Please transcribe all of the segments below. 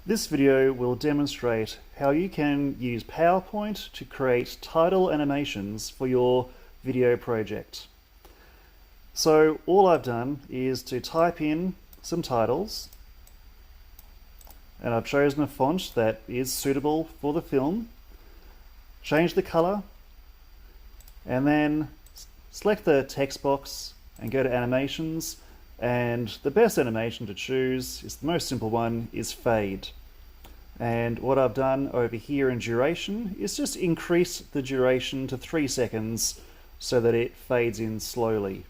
This video will demonstrate how you can use PowerPoint to create title animations for your video project. So all I've done is to type in some titles, and I've chosen a font that is suitable for the film, change the color, and then select the text box and go to animations. And the best animation to choose is the most simple one, is fade. And what I've done over here in duration is just increase the duration to 3 seconds so that it fades in slowly.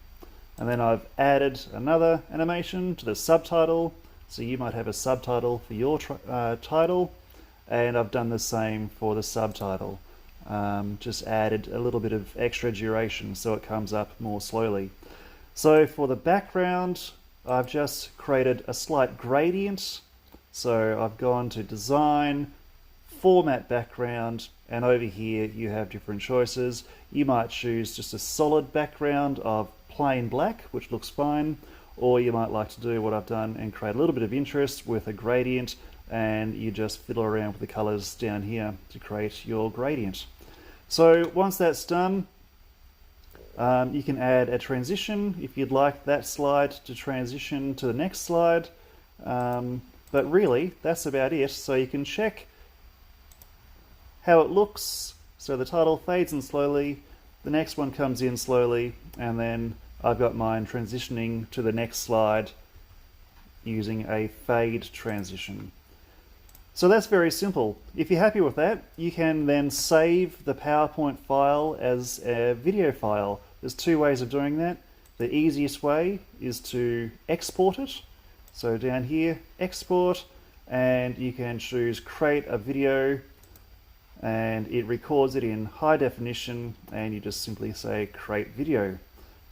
And then I've added another animation to the subtitle, so you might have a subtitle for your title, and I've done the same for the subtitle. Just added a little bit of extra duration so it comes up more slowly. So for the background, I've just created a slight gradient. So I've gone to design, format background, and over here you have different choices. You might choose just a solid background of plain black, which looks fine, or you might like to do what I've done and create a little bit of interest with a gradient, and you just fiddle around with the colors down here to create your gradient. So once that's done, you can add a transition if you'd like that slide to transition to the next slide. But really, that's about it. So you can check how it looks. So the title fades in slowly, the next one comes in slowly, and then I've got mine transitioning to the next slide using a fade transition. So that's very simple. If you're happy with that, you can then save the PowerPoint file as a video file. There's two ways of doing that. The easiest way is to export it. So down here, export, and you can choose create a video, and it records it in high definition, and you just simply say create video.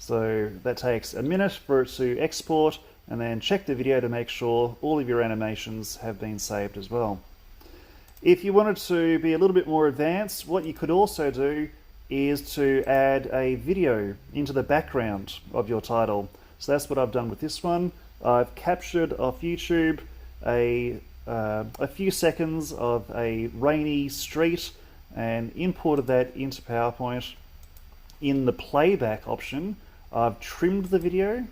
So that takes a minute for it to export, and then check the video to make sure all of your animations have been saved as well. If you wanted to be a little bit more advanced, what you could also do is to add a video into the background of your title. So that's what I've done with this one. I've captured off YouTube a few seconds of a rainy street and imported that into PowerPoint. In the playback option, I've trimmed the video,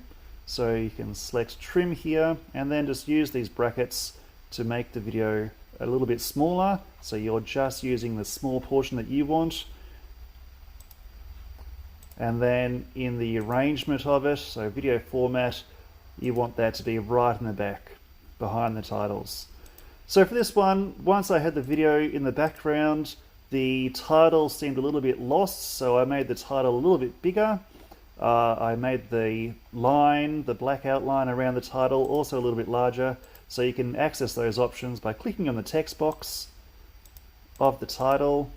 so you can select trim here and then just use these brackets to make the video a little bit smaller, so you're just using the small portion that you want. And then in the arrangement of it, so video format, you want that to be right in the back, behind the titles. So for this one, once I had the video in the background, the title seemed a little bit lost, so I made the title a little bit bigger. I made the line, the black outline around the title, also a little bit larger. So you can access those options by clicking on the text box of the title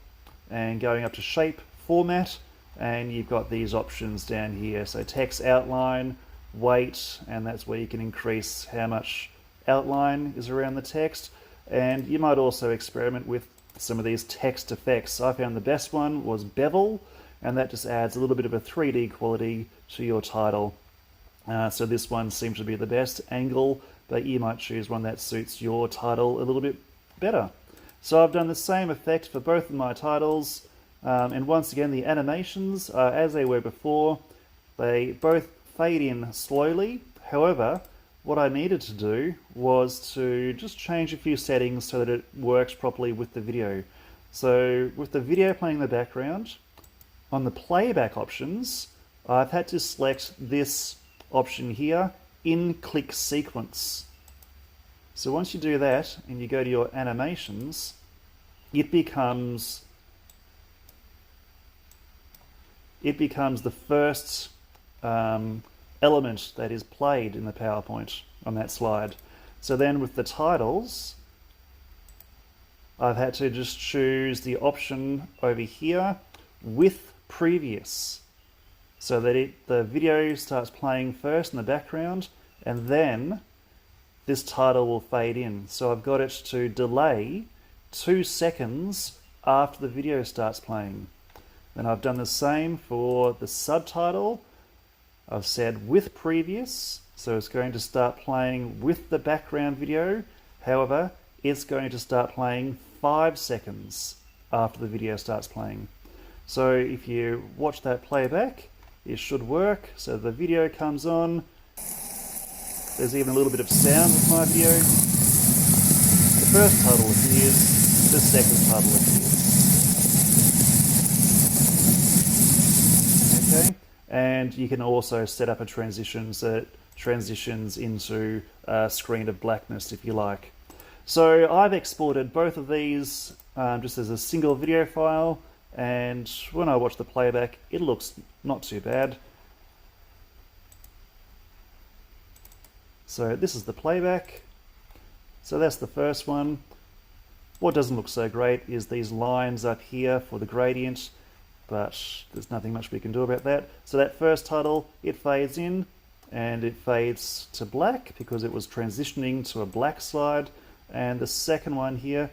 and going up to shape, format, and you've got these options down here. So text outline, weight, and that's where you can increase how much outline is around the text. And you might also experiment with some of these text effects. I found the best one was bevel, and that just adds a little bit of a 3D quality to your title. So this one seems to be the best angle, but you might choose one that suits your title a little bit better. So I've done the same effect for both of my titles, and once again the animations are as they were before. They both fade in slowly. However, what I needed to do was to just change a few settings so that it works properly with the video. So with the video playing in the background, on the playback options, I've had to select this option here, in click sequence. So once you do that and you go to your animations, it becomes the first element that is played in the PowerPoint on that slide. So then with the titles, I've had to just choose the option over here with previous, so that the video starts playing first in the background, and then this title will fade in. So I've got it to delay 2 seconds after the video starts playing. Then I've done the same for the subtitle. I've said with previous, so it's going to start playing with the background video. However, it's going to start playing 5 seconds after the video starts playing. So if you watch that playback, it should work. So the video comes on. There's even a little bit of sound with my video. The first title appears, the second title appears. Okay, and you can also set up a transition so it transitions into a screen of blackness if you like. So I've exported both of these just as a single video file, and when I watch the playback, it looks not too bad. So this is the playback. So that's the first one. What doesn't look so great is these lines up here for the gradient, but there's nothing much we can do about that. So that first title, it fades in and it fades to black because it was transitioning to a black slide. And the second one here,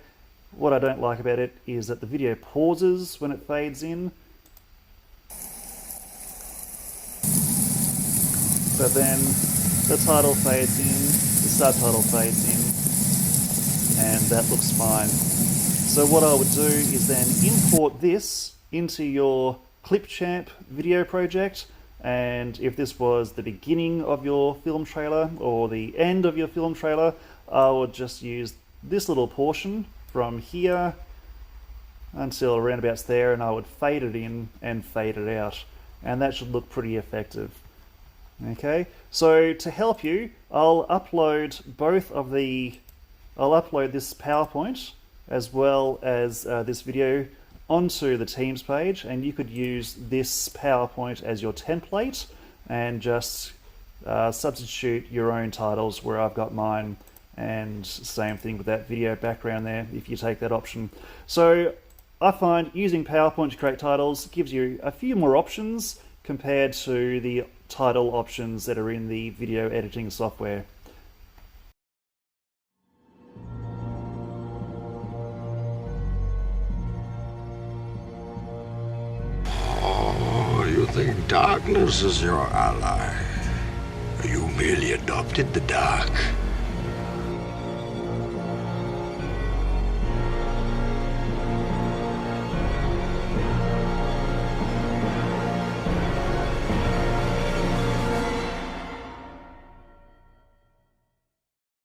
what I don't like about it is that the video pauses when it fades in. But then the title fades in, the subtitle fades in, and that looks fine. So what I would do is then import this into your Clipchamp video project, and if this was the beginning of your film trailer or the end of your film trailer, I would just use this little portion from here until roundabouts there, and I would fade it in and fade it out, and that should look pretty effective. Okay, so to help you, I'll upload this PowerPoint as well as this video onto the Teams page, and you could use this PowerPoint as your template and just substitute your own titles where I've got mine, and same thing with that video background there if you take that option. So I find using PowerPoint to create titles gives you a few more options compared to the title options that are in the video editing software. Oh, you think darkness is your ally? You merely adopted the dark.